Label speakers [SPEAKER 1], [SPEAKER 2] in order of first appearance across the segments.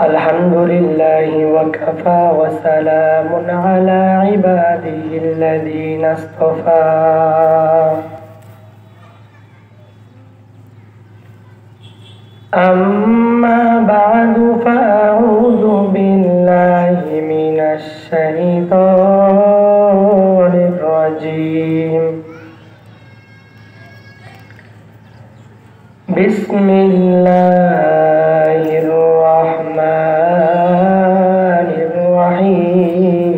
[SPEAKER 1] अल्हम्दुलिल्लाहि वकफ़ा वसलामुन अला इबादिहिल्लज़ीना इस्तफ़ा। अम्मा बअदु फ़अऊज़ु बिल्लाहि मिनश शैतानिर रजीम। बिस्मिल्लाहिर रहमानिर रहीम।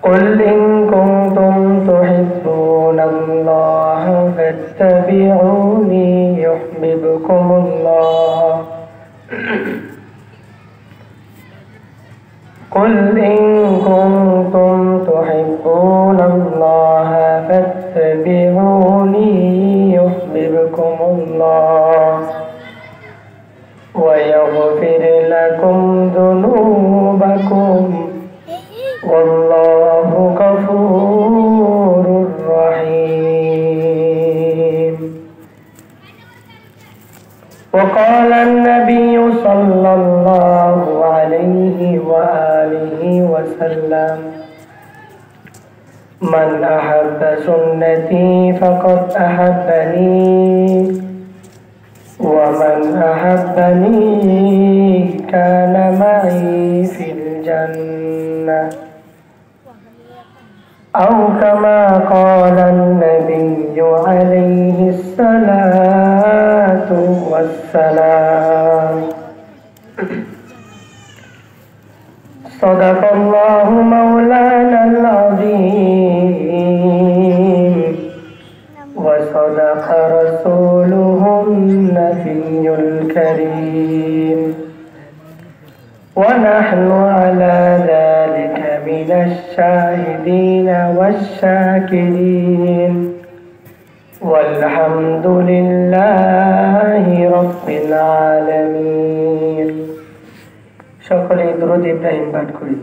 [SPEAKER 1] क़ुल इन कुन्तुम तुहिब्बूनल्लाह फत्तबिऊनी युह्बिबकुमुल्लाह। क़ुल इन कुन्तुम तुहिब्बूनल्लाह फत्तबिऊनी युह्बिबकुमुल्लाह वयग़फ़िर लकुम ज़ुनूबकुम वल्लाहु गफ़ूरुर रहीम। वक़ाल अन्नबिय्यु सल्लल्लाहु अलैहि वआलिहि वसल्लम मन अहब्ब सुन्नती फ़क़द अहब्बनी वमन अहब्बनी कान मई फ़िल जन्नह औ कमा क़ाल अन्नबिय्यु अलैहिस्सलातु वस्सलाम। सदक़ल्लाहु मौलानल अज़ीम व सदक़ रसूलुहुन नबियुल करीम व नहनु अला ज़ालिका मिनश शाहिदीन वश्शाकिरीन वल्हम्दुलिल्लाहि रब्बिल आलमीन। সকলে দুরূদ ইব্রাহিম পাঠ করি।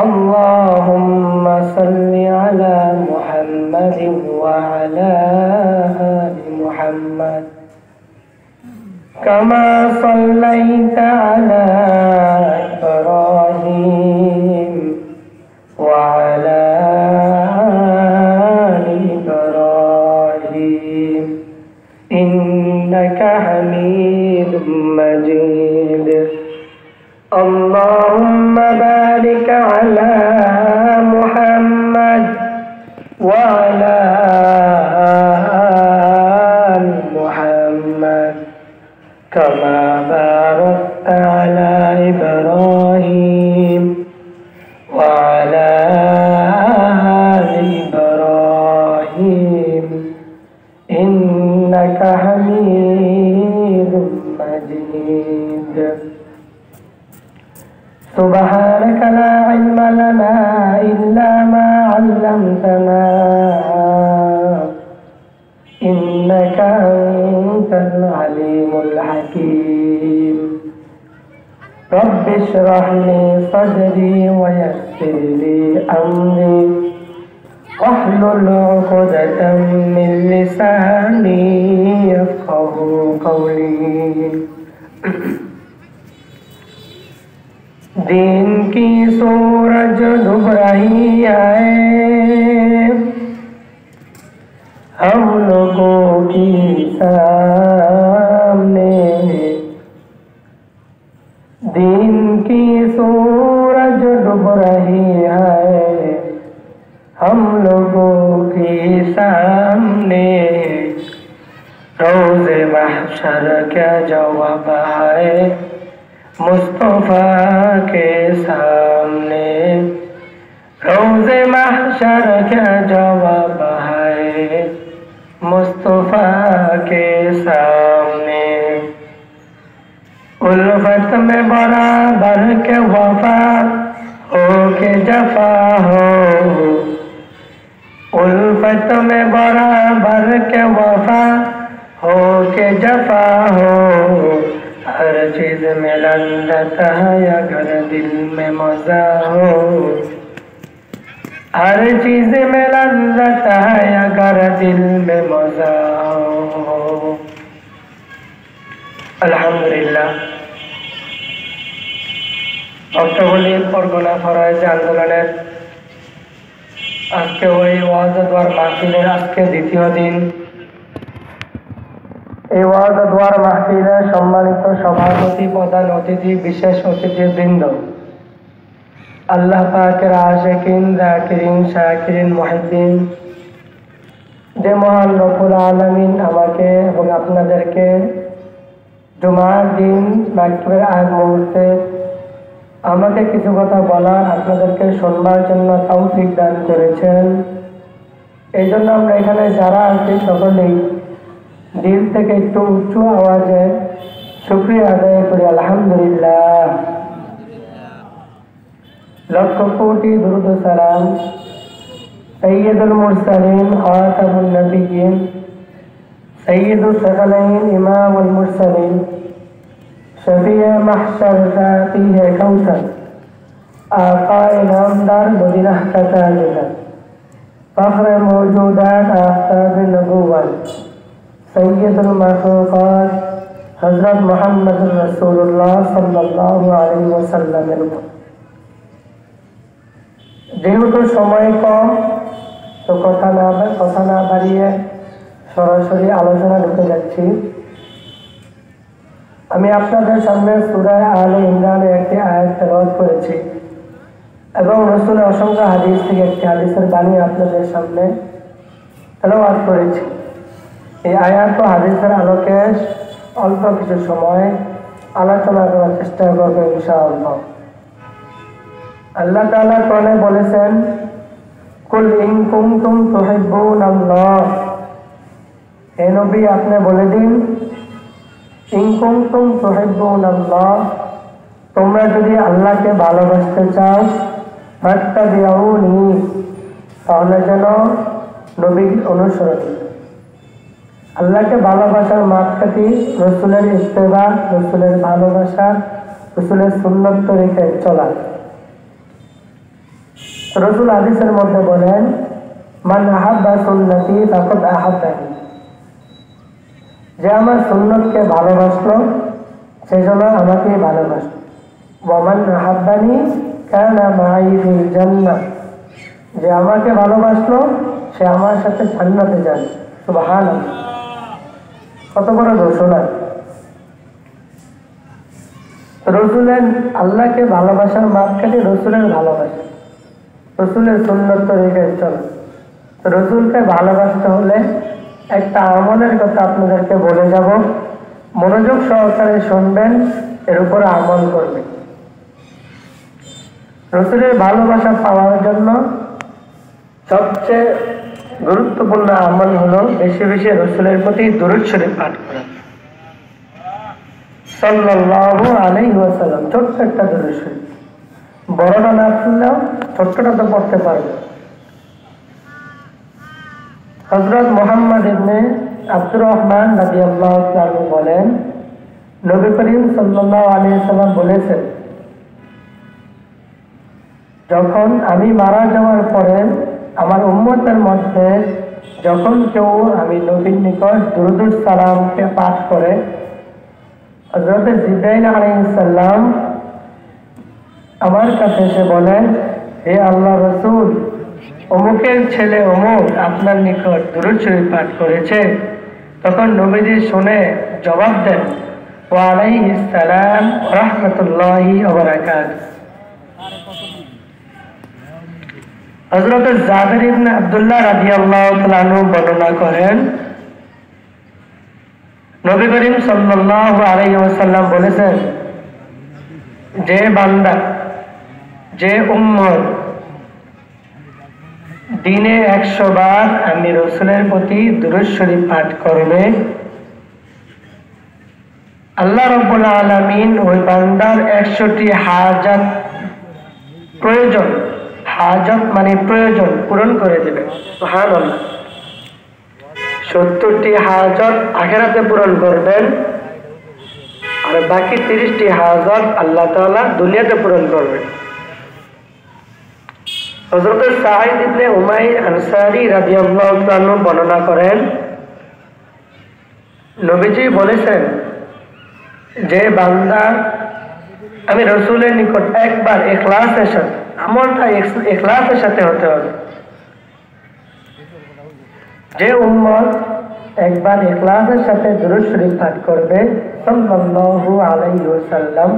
[SPEAKER 1] আল্লাহুম্মা সাল্লি আলা মুহাম্মাদিন ওয়া আলা আলি মুহাম্মাদ কামা সাল্লাইতা আলা ইব্রাহিম ওয়া আলা আলি ইব্রাহিম ইন্নাকা হামিদুম মাজিদ। اللهم بارك على محمد وعلى آل محمد كما باركت على إبراهيم وعلى آل إبراهيم إنك حميد مجيد। سبحانك لا علم لنا إلا ما علمتنا إنك أنت العليم الحكيم। رب اشرح لي صدري ويسر لي أمري واحلل عقدة من لساني يفقهوا قولي। दिन की सूरज डूब रही है हम लोगों की सामने। दिन की सूरज डूब रही है हम लोगों के सामने। रोज़े महशर क्या जवाब है मुस्तफ़ा के सामने। रोज़े महशर क्या जवाब है मुस्तफ़ा के सामने। उल्फत में बराबर के वफा हो के जफा हो। उल्फत में बराबर के वफा हो के जफा हो। हर चीज में लल्लत है अगर दिल में मजा हो। हर चीज में लज्जत है अगर दिल में मजा हो। আলহামদুলিল্লাহ। অক্টোবর পরগনা ফরাইজ আন্দোলনের আজকে ওই ওয়াজ দোয়ার মাহফিলের আজকে দ্বিতীয় দিন। এই ওয়াজ দোয়ার মাহফিলের সম্মানিত সভাপতি, প্রধান অতিথি, বিশেষ অতিথিবৃন্দ, আল্লাহ পাকের আশিকিন, যাকিরিন, শাকিরিন, মুহিব্বিন, যে মহান রব্বুল আলামিন আমাকে এবং আপনাদেরকে জুমার দিন মাগরিবের আগ মুহূর্তে আমাকে কিছু কথা বলা, আপনাদেরকে শুনবার জন্য তৌফিক দান করেছেন। এই জন্য আমরা এখানে যারা আছি সকলেই দিল থেকে একটু উচ্চ আওয়াজে শুকরিয়া আদায় করি আলহামদুলিল্লাহ। লক্ষ কোটি দুরূদ ও সালাম সৈয়দুল মুরসালিন, খাতামুন নবিয়্যিন, সৈয়দুস সাকালাইন, ইমামুল মুরসালিন, शफीए महशर, शाफीए कौसर, आकाए नामदार, मदीना का ताजदार, फख्र मौजूदात, आफ़ताब नबुव्वत, सय्यदुल मखलूक़ात, हज़रत मुहम्मद रसूलुल्लाह सल्लल्लाहु अलैहि वसल्लम। যেহেতু সময় কম, তো কথা না বাড়িয়ে সরাসরি আলোচনা ঢুকে যাচ্ছি। আমি আপনাদের সামনে সূরা আলে ইমরানের একটি আয়াত তেলাওয়াত করেছি এবং রাসূলের অসংখ্য হাদিস থেকে একটি হাদিসের বাণী আপনাদের সামনে তেলাওয়াত করেছি। এই আয়াত ও হাদিসের আলোকে অল্প কিছু সময় আলোচনা করার চেষ্টা করব ইনশাআল্লাহ। আল্লাহ তাআলা কোরআনে বলেছেন, কুল ইন কুনতুম তুহিব্বুনাল্লাহ, হে নবী আপনি বলে দিন, ইন কুনতুম তুহিব্বুনাল্লাহ, তোমরা যদি আল্লাহকে ভালোবাসতে চাও, ফাত্তাবিউনি, তাহলে যেন নবীর অনুসরণ। আল্লাহকে ভালোবাসার মাপকাঠি রাসূলের ইত্তেবা, রাসূলের ভালোবাসা, রাসূলের সুন্নাত তরিকায় চলা। রাসূল হাদিসের মধ্যে বলেন, মান আহাব্বা সুন্নতি ফাকাদ আহাব্বানি, যে আমার সুন্নতকে ভালোবাসলো সে যেন আমাকে ভালোবাসলো। ওয়া মান আহাব্বানি কানা মাই ফিল জান্নাহ, যে আমাকে ভালোবাসলো সে আমার সাথে জান্নাতে যাবে। সুবহানাল্লাহ, কত বড় ঘোষণা! রাসূলের আল্লাহকে ভালোবাসার মাপকাঠি রাসূলের ভালোবাসা, রাসূলের সুন্নাত তরিকায় চলা। রাসূলকে ভালোবাসতে হলে একটা আমলের কথা আপনাদেরকে বলে যাব, মনোযোগ সহকারে শুনবেন, এর উপরে আমল করবেন। রাসূলের ভালোবাসা পাওয়ার জন্য সবচেয়ে গুরুত্বপূর্ণ আমল হলো বেশি বেশি রাসূলের প্রতি দুরূদ শরীফ পাঠ করা, সাল্লাল্লাহু আলাইহি ওয়াসাল্লাম। ছোট্ট একটা দুরূদ শরীফ, বড়টা না পড়লেও ছোট্টটা তো পড়তে পারবে। হযরত মুহাম্মদ ইবনে আব্দুর রহমান রাদিয়াল্লাহু তাআলা বলেন, নবী করিম সাল্লাল্লাহু আলাইহি ওয়াসাল্লাম বলেছেন, যখন আমি মারা যাওয়ার পরে আমার উম্মতের মধ্যে যখন কেউ আমি নবীর নিকট দুরূদ ও সালামকে পাঠ করে, হযরত জিবরাইল আলাইহিস সালাম আমার কাছে এসে বলেন, হে আল্লাহর রাসূল, অমুকের ছেলে অমুক আপনার নিকট দুরূদ শরীফ পাঠ করেছে। তখন নবীজি শুনে জবাব দেন, ওয়া আলাইহিস সালাম ওয়া রাহমাতুল্লাহি ওয়া বারাকাতুহু। হযরত জাবির ইবনে আব্দুল্লাহ রাদিয়াল্লাহু তাআলা আনহু বর্ণনা করেন, নবী করিম সাল্লাল্লাহু আলাইহি ওয়াসাল্লাম বলেছেন, যে বান্দা, যে উম্মত দিনে 100 বার আমি রাসূলের প্রতি দুরূদ শরীফ পাঠ করবে, আল্লাহ রাব্বুল আলামিন ওই বান্দার 100টি হাজাত প্রয়োজন, হাজাত মানে প্রয়োজন, পূরণ করে দেবে। সুবহানাল্লাহ। 70টি হাজাত আখিরাতে পূরণ করবেন, আর বাকি 30টি হাজাত আল্লাহ তাআলা দুনিয়াতে পূরণ করবেন। হযরত সাঈদ ইবনে উমাইর আনসারী রাদিয়াল্লাহু তাআলা বর্ণনা করেন, নবীজি বলেছেন যে বান্দা আমি রাসূলের নিকট একবার ইখলাসের সাথে, আমলটা ইখলাসের সাথে হতে হবে। যে উম্মত একবার ইখলাসের সাথে দুরূদ শরীফ পাঠ করবে সাল্লাল্লাহু আলাইহি ওয়াসাল্লাম,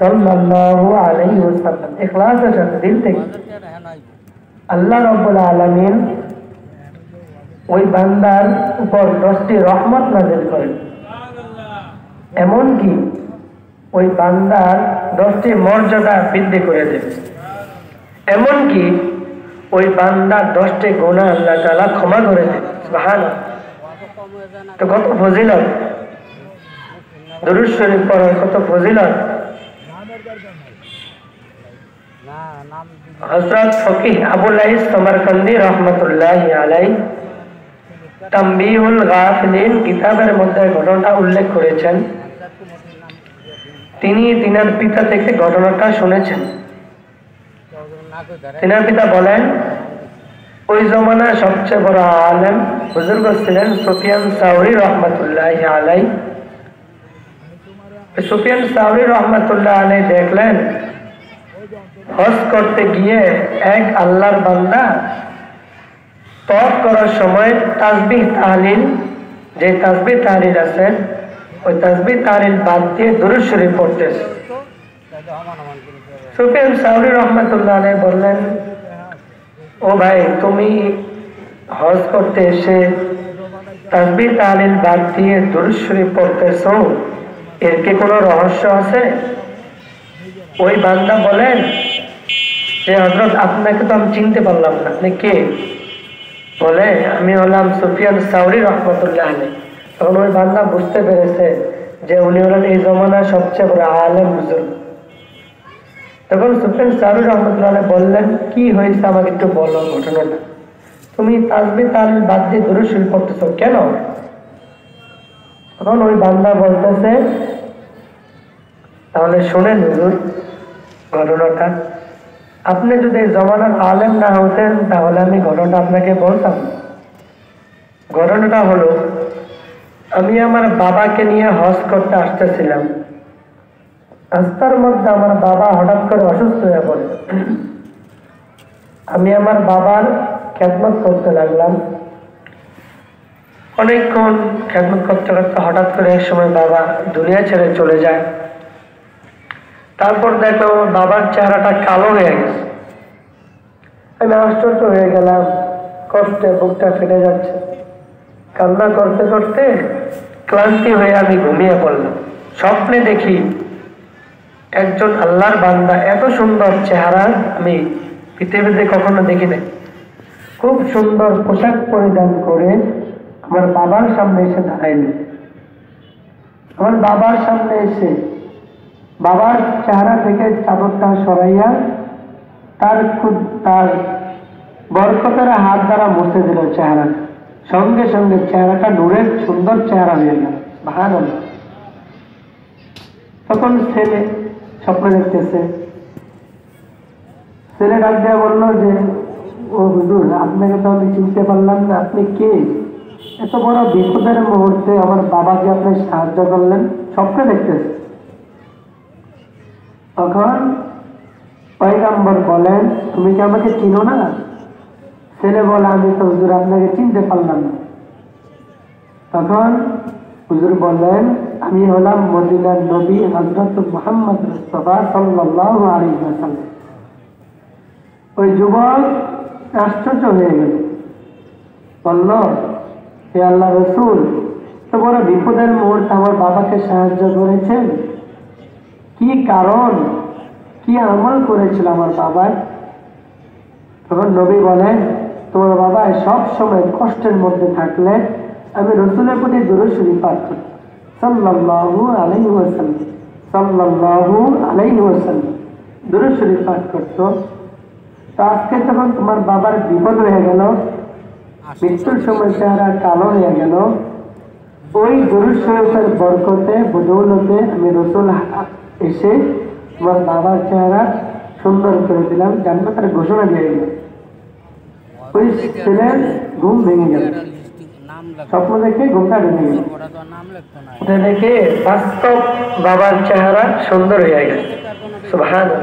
[SPEAKER 1] সাল্লাল্লাহু আলাইহি ওয়াসাল্লাম, ইখলাসের সাথে দিল থেকে, আল্লাহ রাব্বুল আলামিন ওই বান্দার উপর 10টি রহমত নাযিল করেন। এমনকি ওই বান্দার 10টি মর্যাদা বৃদ্ধি করে দেন। এমনকি ওই বান্দার 10টি গুনাহ আল্লাহ তাআলা ক্ষমা করে দেন। সুবহানাল্লাহ। তো কত ফজিলত, দুরূদ শরীফ পড়ার কত ফজিলত। হযরত ফকিহ আবুল লাইস সমরকন্দি রাহমাতুল্লাহি আলাইহি তামবিহুল গাফিলিন কিতাবের মধ্যে ঘটনাটা উল্লেখ করেছেন। তিনি তিনার পিতা থেকে ঘটনাটা শুনেছেন। তিনার পিতা বলেন, ওই জমানার সবচেয়ে বড় আলেম বুজুর্গ ছিলেন সুফিয়ান সাউরি রহমাতুল্লাহি আলাইহি। সুফিয়ান সাউরি রহমাতুল্লাহি আলাইহি দেখলেন হজ করতে গিয়ে এক আল্লাহর বান্দা তওয়াফ করার সময় তাসবিহ তাহলিল, যে তাসবিহ তাহলিল আছে ওই তাসবিহ তাহলিল বাদ দিয়ে দুরূদ শরীফ পড়তেছে। সুফিয়ান সাউরি রহমাতুল্লাহ আলাইহি বললেন, ও ভাই, তুমি হজ করতে এসে তাসবিহ তাহলিল বাদ দিয়ে দুরূদ শরীফ পড়তেছো, এর কি কোনো রহস্য আছে? ওই বান্দা বলেন যে হযরত আপনাকে তো আমি চিনতে পারলাম না, আপনি কে? বলে, আমি হলাম সুফিয়ান সাউরি রাহমাতুল্লাহ আলাইহি। তখন ওই বান্দা বুঝতে পেরেছে যে উনি হলেন এই জমানার সবচেয়ে বড় আলেম বুজুর্গ। তখন সুফিয়ান সাউরি রাহমাতুল্লাহ আলাইহি বললেন, কি হয়েছে আমাকে একটু বলো ঘটনাটা, তুমি তাসবিহ তাহলিল বাদ দিয়ে দুরূদ শরীফ পড়তেছো কেন? তখন ওই বান্দা বলতেছে, তাহলে শোনেন হুজুর ঘটনাটা, আপনি যদি এই জমানার আলেম না হতেন তাহলে আমি ঘটনাটা আপনাকে বলতাম। ঘটনাটা হলো, আমি আমার বাবাকে নিয়ে হজ করতে আসতেছিলাম। রাস্তার মধ্যে আমার বাবা হঠাৎ করে অসুস্থ হয়ে পড়ে। আমি আমার বাবার খেদমত করতে লাগলাম। অনেকক্ষণ খেদমত করতে করতে হঠাৎ করে এক সময় বাবা দুনিয়া ছেড়ে চলে যায়। তারপর দেখলাম আমার বাবার চেহারাটা কালো হয়ে গেছে। আমি আশ্চর্য হয়ে গেলাম, কষ্টে বুকটা ফেটে যাচ্ছে। কান্না করতে করতে ক্লান্তি হয়ে আমি ঘুমিয়ে পড়লাম। স্বপ্নে দেখি একজন আল্লাহর বান্দা, এত সুন্দর চেহারা আমি পৃথিবীতে কখনো দেখি নাই। খুব সুন্দর পোশাক পরিধান করে আমার বাবার সামনে এসে দাঁড়াইল। আমার বাবার সামনে এসে বাবার চেহারা থেকে চাদরটা সরাইয়া তার বরকতের হাত দ্বারা মুছে দিল চেহারাটা। সঙ্গে সঙ্গে চেহারাটা নূরের সুন্দর চেহারা হয়ে গেল। সুবহানাল্লাহ। তখন ছেলে স্বপ্ন দেখতেছে। ছেলে ডাক দেওয়া বললো যে, ও হুজুর, আপনাকে তো আমি চিনতে পারলাম না, আপনি কে? এত বড় বিপদের মুহূর্তে আমার বাবাকে আপনি সাহায্য করলেন, স্বপ্নে দেখতেছে। তখন পয়গম্বর বলেন, তুমি কি আমাকে চিনো না? ছেলে বলে, আমি তো হুজুর আপনাকে চিনতে পারলাম না। তখন হুজুর বললেন, আমি হলাম মদিনার নবী হযরত মুহাম্মদ মুস্তাফা সাল্লাল্লাহু আলাইহি ওয়াসাল্লাম। ওই যুবক আশ্চর্য হয়ে গেল, বলল, হে আল্লাহ রাসূল, তো বড় বিপদের মুহূর্তে আমার বাবাকে সাহায্য করেছেন, কি কারণ, কি আমল করেছিল আমার বাবার? তখন নবী বলেন, তোমার বাবা সব সময় কষ্টের মধ্যে থাকলে আমি রাসূলের প্রতি দুরূদ শরীফ পাঠ করতাম, সাল্লাল্লাহু আলাইহি ওয়াসাল্লাম, সাল্লাল্লাহু আলাইহি ওয়াসাল্লাম, দুরূদ শরীফ পাঠ করতো। তো আজকে যখন তোমার বাবার বিপদ হয়ে গেল, মৃত্যুর সময় চেহারা কালো হয়ে গেল, ওই দুরূদ শরীফের বরকতে বদৌলতে আমি রাসূল এসে তোমার বাবার চেহারা সুন্দর করে দিলাম, জান্নাতের ঘোষণা দিয়ে দিলাম। ওই ছেলের ঘুম ভেঙে গেল, স্বপ্ন দেখে ঘুমটা ভেঙে গেল, দেখে বাস্তব বাবার চেহারা সুন্দর হয়ে গেল। সুবহানাল্লাহ।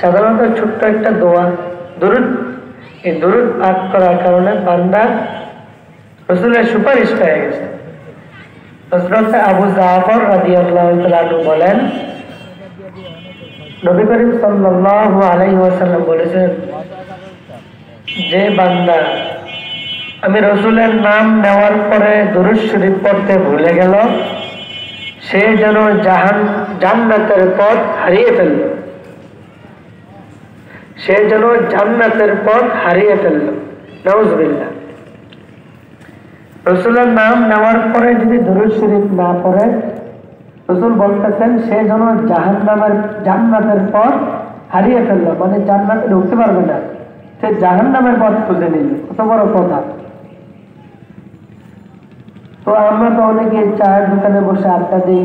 [SPEAKER 1] সাধারণত ছোট্ট একটা দোয়া দুরূদ, এই দুরূদ পাঠ করার কারণে বান্দা রাসূলের সুপারিশ পেয়ে গেছে। হযরত আবু জাফর রাদিয়াল্লাহু তাআলা আনহু বলেন, নবী করিম সাল্লাল্লাহু আলাইহি ওয়াসাল্লাম বলেছেন, যে বান্দা আমি রাসূলের নাম নেওয়ার পরে দুরূদ শরীফ পড়তে ভুলে গেল, সে যেন জান্নাতের পথ হারিয়ে ফেলল, সে যেন জান্নাতের পথ হারিয়ে ফেলল। নাউযুবিল্লাহ। রাসূলের নাম নেওয়ার পরে যদি দুরূদ শরীফ না পড়ে, রাসূল বলতেছেন সে যেন জান্নাতের পথ হারিয়ে ফেলল, মানে জান্নাতে ঢুকতে পারবে না, সে জাহান্নামের পথ খুঁজে নিল। কত বড় কথা। তো আমরা তো অনেকে চায়ের দোকানে বসে আড্ডা দিই,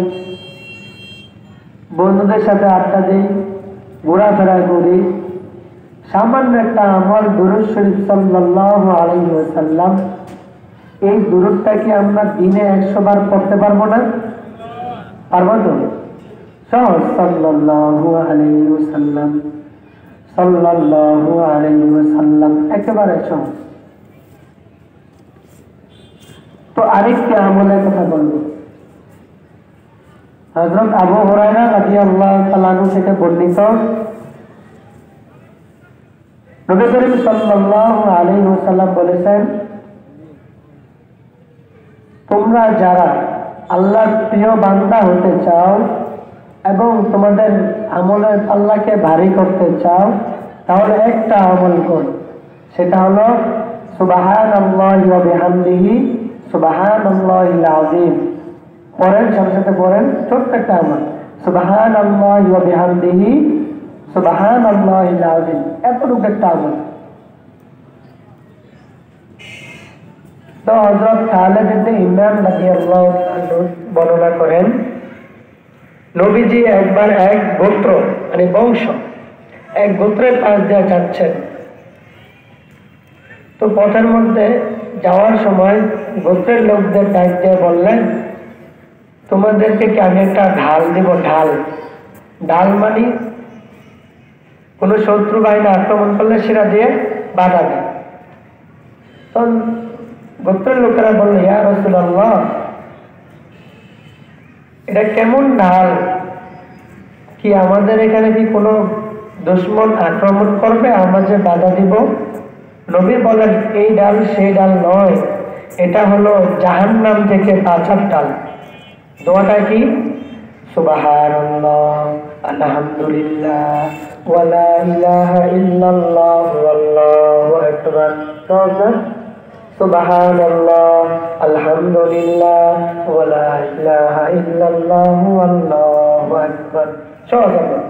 [SPEAKER 1] বন্ধুদের সাথে আড্ডা দিই, ঘোরাফেরা করি, সামান্য একটা আমল দুরূদ শরীফ সাল্লাল্লাহু আলাইহি ওয়াসাল্লাম, এই দুরূদটা কি আমরা দিনে 100 বার পড়তে পারবো না? পারবো তো? সহজ। সাল্লাল্লাহু আলাইহি ওয়াসাল্লাম, সাল্লাল্লাহু আলাইহি ওয়াসাল্লাম, একেবারে সহজ। তো আরেকটি আমলের কথা বলবো। হযরত আবু হুরায়রা রাদিয়াল্লাহু তাআলা আনহু থেকে বর্ণিত, নবী করিম সাল্লাল্লাহু আলাইহি ওয়াসাল্লাম বলেছেন, তোমরা যারা আল্লাহর প্রিয় বান্দা হতে চাও এবং তোমাদের আমলের আল্লাহকে ভারী করতে চাও, তাহলে একটা আমল করো, সেটা হলো সুবহানাল্লাহি ওয়া বিহামদিহি সুবহানাল্লাহিল আযীম। পড়েন, সাথে সাথে পড়েন, ছোট্ট একটা আমল, সুবহানাল্লাহি ওয়া বিহামদিহি সুবহানাল্লাহিল আযীম, এতটুকু একটা আমল। তো হযরত খালিদ ইবনে ইমরান রাদিয়াল্লাহু আনহু বর্ণনা করেন, নবীজি একবার এক গোত্র, মানে বংশ, এক গোত্রের পাশ দিয়ে যাচ্ছেন। তো পথের মধ্যে যাওয়ার সময় গোত্রের লোকদের ডাক দিয়ে বললেন, তোমাদেরকে কি আমি একটা ঢাল দিব? ঢাল মানে কোন শত্রু বাহিনী আক্রমণ করলে সেটা দিয়ে বাধা দেয়। তখন গোত্রের লোকেরা বলল, ইয়া রাসূলুল্লাহ, এটা কেমন ঢাল? কি আমাদের এখানে কি কোনো দুশমন আক্রমণ করবে, আমরা যে বাধা দিব? নবী বলেন, এই ডাল সেই ডাল নয়, এটা হলো জাহান্নাম থেকে বাঁচার ডাল। দোয়াটা কি? সুবহানাল্লাহ, আলহামদুলিল্লাহ, ওয়া লা ইলাহা ইল্লাল্লাহ, আল্লাহু আকবার। সুবহানাল্লাহ, আলহামদুলিল্লাহ, ওয়া লা ইলাহা ইল্লাল্লাহ, আল্লাহু আকবার। সহজ আমল।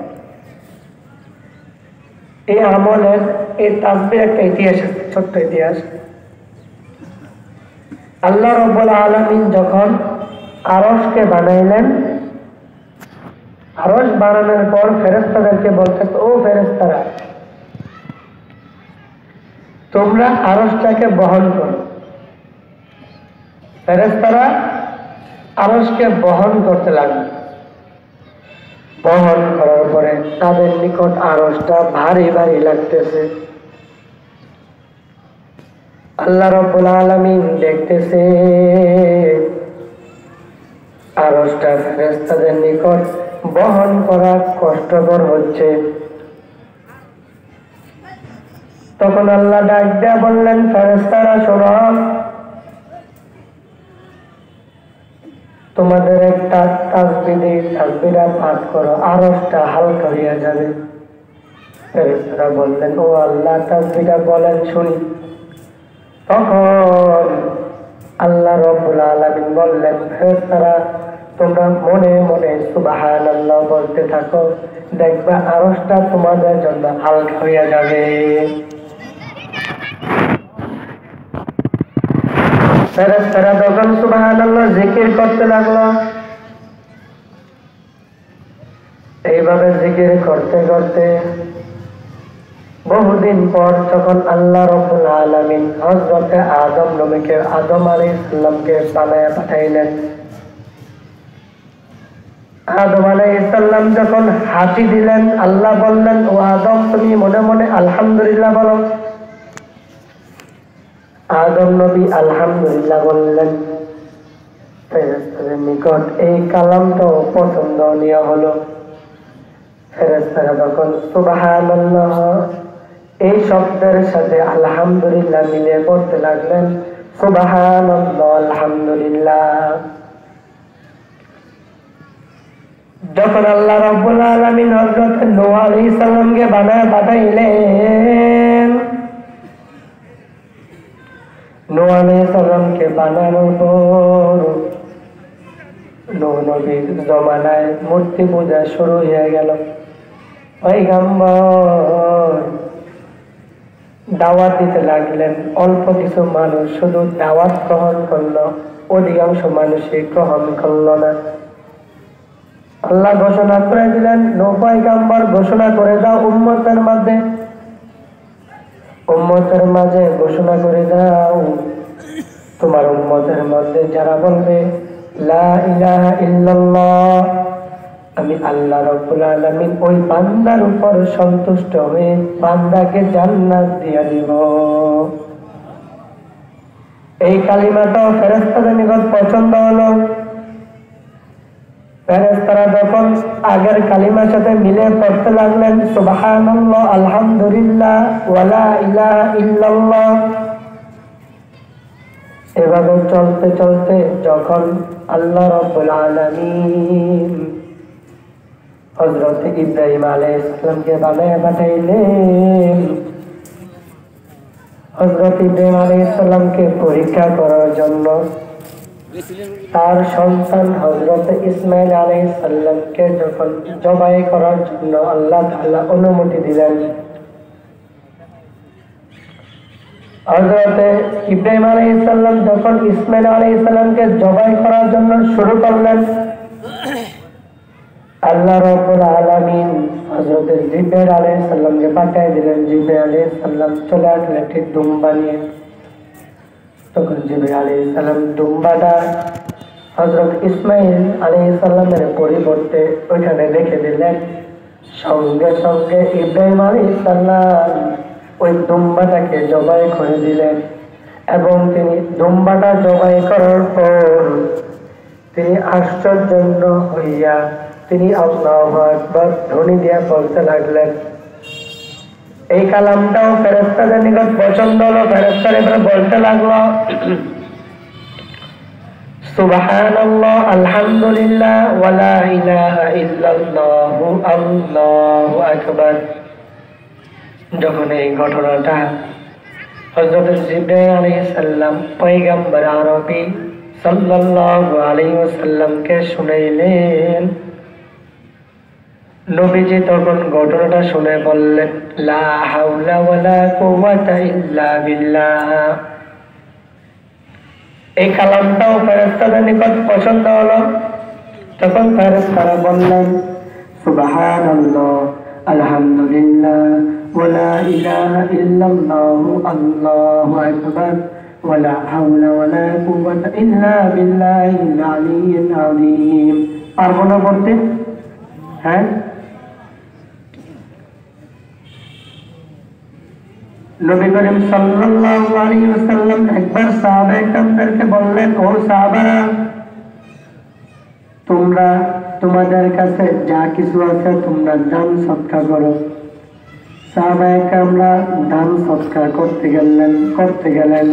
[SPEAKER 1] এই আমলের এই তাসবিহ একটা ইতিহাস আছে, ছোট্ট ইতিহাস। আল্লাহ রাব্বুল আলামিন যখন আরশকে বানাইলেন, আরশ বানানোর পর ফেরেশতাদেরকে বলতেছে, ও ফেরেশতারা, তোমরা আরশটাকে বহন করো। ফেরেশতারা আরশকে বহন করতে লাগলো। বহন করার পরে তাদের নিকট আরশটা ভারী ভারী লাগতেছে। আল্লাহ রাব্বুল আলামিন দেখতেছে আরশটা ফেরেশতাদের নিকট বহন করা কষ্টকর হচ্ছে। তখন আল্লাহ ডাক দিয়া বললেন, ফেরেশতারা শোনো, তোমাদের একটা তাসবিহটা পাঠ করো, আরশটা হালকা হয়ে যাবে। ফেরেশতারা বললেন, ও আল্লাহ, তাসবিহটা বলেন শুনি। তখন আল্লাহ রাব্বুল আলামিন বললেন, ফেরেশতারা তোমরা মনে মনে সুবহানাল্লাহ বলতে থাকো, দেখবা আরশটা তোমাদের জন্য হালকা হয়ে যাবে। ফেরেশতারা যখন সুবহানাল্লাহ জিকির করতে লাগলো, এইভাবে জিকির করতে করতে বহুদিন পর যখন আল্লাহ রাব্বুল আলামিন হযরত আদম নবীকে আদম আলাইহিস সালামকে বানায়া পাঠাইলেন। আদম আলাইহিস সালাম যখন হাসি দিলেন, আল্লাহ বললেন, ও আদম তুমি মনে মনে আলহামদুলিল্লাহ বলো। আদম নবী আলহামদুলিল্লাহ বললেন। ফেরেশতাদের নিকট এই কালামটা পছন্দনীয় হলো। ফেরেশতারা তখন সুবহানাল্লাহ এই শব্দের সাথে আলহামদুলিল্লাহ মিলে পড়তে লাগলেন, সুবহানাল্লাহ আলহামদুলিল্লাহ। যখন আল্লাহ রাব্বুল আলামিন হযরত নূহ আলাইহিস সালামকে বানায় পাঠাইলেন, নূহ আলাইহিস সালামকে বানানোর পর নূহ নবীর জমানায় মূর্তি পূজা শুরু হয়ে গেল। পয়গম্বর দাওয়াত দিতে লাগলেন। অল্প কিছু মানুষ শুধু দাওয়াত গ্রহণ করলো, অধিকাংশ মানুষই গ্রহণ করলো না। আল্লাহ ঘোষণা করে দিলেন, নূহ পয়গম্বর ঘোষণা করে দাও উম্মতের মাঝে ঘোষণা করে দাও, তোমার উম্মতের মধ্যে যারা বলবে লা ইলাহা ইল্লাল্লাহ, আমি আল্লাহ রাব্বুল আলামিন ওই বান্দার উপর সন্তুষ্ট হয়ে বান্দাকে জান্নাত দিয়ে দিব। এই কালিমাটা ফেরেশতাদের নিকট পছন্দ হলো। ফেরেশতারা যখন আগের কালিমার সাথে মিলে পড়তে লাগলেন, সুবহানাল্লাহ আলহামদুলিল্লাহ ওয়া লা ইলাহা ইল্লাল্লাহ। এভাবে চলতে চলতে যখন আল্লাহ রাব্বুল আলামিন হযরত ইব্রাহিম আলাইহিস সালামকে বানায় পাঠাইলেন, হযরত ইব্রাহিম আলাইহিস সালামকে পরীক্ষা করার জন্য তার সন্তান হযরত ইসমাঈল আলাইহিস সালামকে যখন জবাই করার জন্য আল্লাহ তাআলা অনুমতি দিলেন, হযরত ইব্রাহিম আলাইহিস সালাম যখন ইসমাঈল আলাইহিস সালামকে জবাই করার জন্য শুরু করলেন, আল্লাহ রাব্বুল আলামিন হযরত জিবরাইল আলাইহিস সালামকে পাঠিয়ে দিলেন। জিবরাইল আলাইহিস সালাম চলে আসলেন একটি দুম্বা নিয়ে। তখন জিবরাইল আলাইহিস সালাম দুম্বাটা হযরত ইসমাঈল আলাইহিস সালামের পরিবর্তে ওইখানে রেখে দিলেন। সঙ্গে সঙ্গে ইব্রাহিম আলাইহিস সালাম ওই দুম্বাটাকে জবাই করে দিলেন এবং তিনি দুম্বাটা জবাই করার পর তিনি আশ্চর্যান্বিত হইয়া তিনি আল্লাহু আকবার ধ্বনি দিয়ে বলতে লাগলেন। এই কালামটাও ফেরেশতাদের নিকট পছন্দ হলো। ফেরেশতারা এবার বলতে লাগলো, সুবহানাল্লাহ আলহামদুলিল্লাহ ওয়া লা ইলাহা ইল্লাল্লাহ আল্লাহু আকবার। যখন এই ঘটনাটা হযরত জিবরাইল আলাইহিস সালাম পয়গম্বর আরবি সাল্লাল্লাহু আলাইহি ওয়াসাল্লামকে শুনাইলেন, নবীজি তখন ঘটনাটা শুনে বললেন, লা হাওলা ওয়ালা কুওয়াতা ইল্লা বিল্লাহ। এই কালামটাও ফেরেশতাদের নিকট পছন্দ হলো। তখন ফেরেশতারা বললেন, সুবহানাল্লাহ আলহামদুলিল্লাহ ওয়া লা ইলাহা ইল্লাল্লাহ আল্লাহু আকবার ওয়া লা হাওলা ওয়ালা কুওয়াতা ইল্লা বিল্লাহিল আলিয়্যিল আযীম। পারবো না পড়তে? হ্যাঁ, নবী করিম সাল্লাল্লাহু আলাইহি ওয়াসাল্লাম একবার সাহাবায়ে কেরামদেরকে বললেন, ও সাহাবারা, তোমরা তোমাদের কাছে যা কিছু আছে তোমরা দান সদকা করো। সাহাবায়ে কেরামরা দান সদকা করতে গেলেন,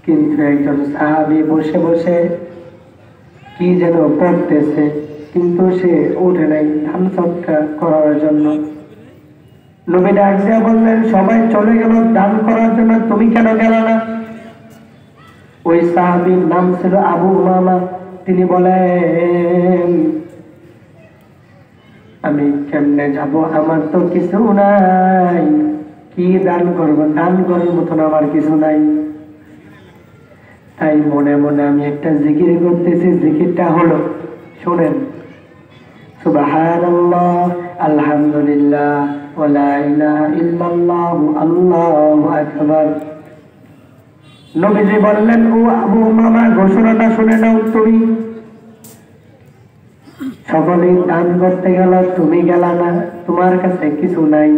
[SPEAKER 1] কিন্তু একজন সাহাবী বসে বসে কি যেন পড়তেছে, কিন্তু সে উঠে নাই দান সদকা করার জন্য। নবী ডাক দিয়ে বললেন, সবাই চলে গেল দান করার জন্য, তুমি কেন গেল না? ওই সাহাবীর নাম ছিল আবু উমামা। তিনি বলেন, আমি কেমনে যাব, আমার তো কিছু নাই, কি দান করব, দান করার মতন আমার কিছু নাই। তাই মনে মনে আমি একটা জিকির করতেছি। জিকিরটা হলো, শুনেন, সুবহানাল্লাহ আলহামদুলিল্লাহ ওয়ালা ইলাহা ইল্লাল্লাহু আল্লাহু আকবার। নবীজি বললেন, ও আবু উমামা, ঘোষণাটা শুনে নাও। তুমি সকলেই দান করতে গেল, তুমি গেলা না, তোমার কাছে কিছু নাই।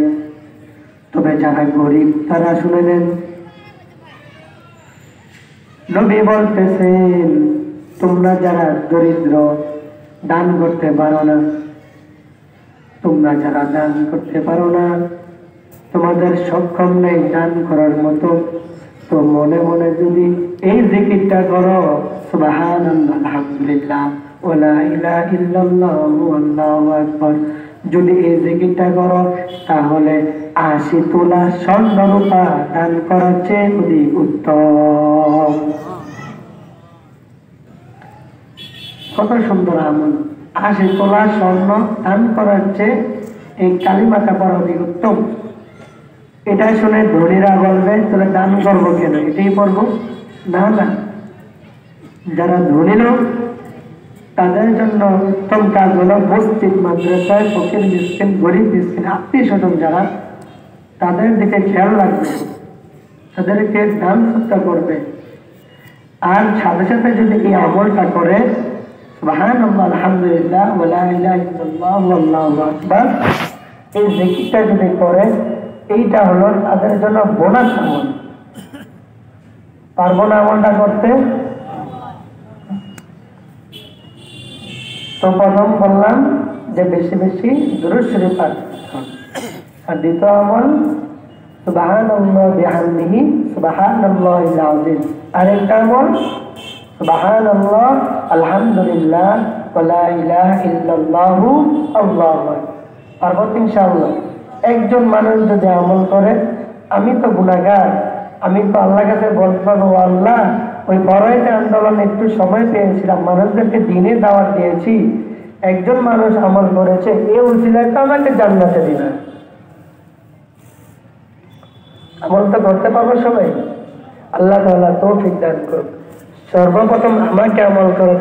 [SPEAKER 1] তবে যারা গরিব তারা শুনে নেন। নবী বলতেছেন, তোমরা যারা দরিদ্র, দান করতে পারো না, তোমরা যারা দান করতে পারো না, তোমাদের সক্ষম নেই দান করার মতো, তো মনে মনে যদি এই জিকিরটা করো, সুবহানাল্লাহ, আলহামদুলিল্লাহ, ওয়ালা ইলাহা ইল্লাল্লাহু আল্লাহু আকবার, যদি এই জিকিরটা করো, তাহলে ৮০ তোলা স্বর্ণ রূপা দান করার চেয়ে অধিক উত্তম। কত সুন্দর আমল! ৮০ তোলা স্বর্ণ দান করার চেয়ে এই কালিমাটা পড়া অধিক উত্তম। এটা শুনে ধনীরা বলবে, তাহলে দান করবো কেন, এটাই পড়বো না। না, যারা ধনী লোক তাদের জন্য উত্তম কাজ হলো মসজিদ, মাদ্রাসায় ফকির মিসকিন, গরিব মিসকিন, আত্মীয় স্বজন যারা, তাদের দিকে খেয়াল রাখবে, তাদেরকে দান সৎকার করবে। আর সাথে সাথে যদি এই আমলটা করে, সুবহানাল্লাহ, আলহামদুলিল্লাহ, ওয়ালা ইলাহা ইল্লাল্লাহু আল্লাহু আকবার, এই জিকিরটা যদি করে, এইটা হলো তাদের জন্য বোনাস আমল। পারবো না আমলটা করতে? তো প্রথম বললাম যে বেশি বেশি দুরূদ শরীফ পাঠ, আর দ্বিতীয় আমল সুবহানাল্লাহ বিহামদিহি সুবহানাল্লাহিল আযীম, আরেকটা আমল সুবহানাল্লাহ, আলহামদুলিল্লাহ, ওয়ালা ইলাহা ইল্লাল্লাহু আল্লাহু আকবার। পারবো ইনশাআল্লাহ? একজন মানুষ যদি আমল করে, আমি তো গুনাহগার, আমি তো আল্লাহর কাছে বলতে পারবো, আল্লাহ, ওই বড়াইতে আন্দোলনে একটু সময় পেয়েছিলাম, মানুষদেরকে দিনে দাওয়াত দিয়েছি, একজন মানুষ আমল করেছে, এ উসিলায় তো আমাকে জান্নাতে দিবে। আমল তো করতে পারবো সবাই। আল্লাহ তাআলা তৌফিক দান করুন। সর্বপ্রথম আমাকে আমল করুন।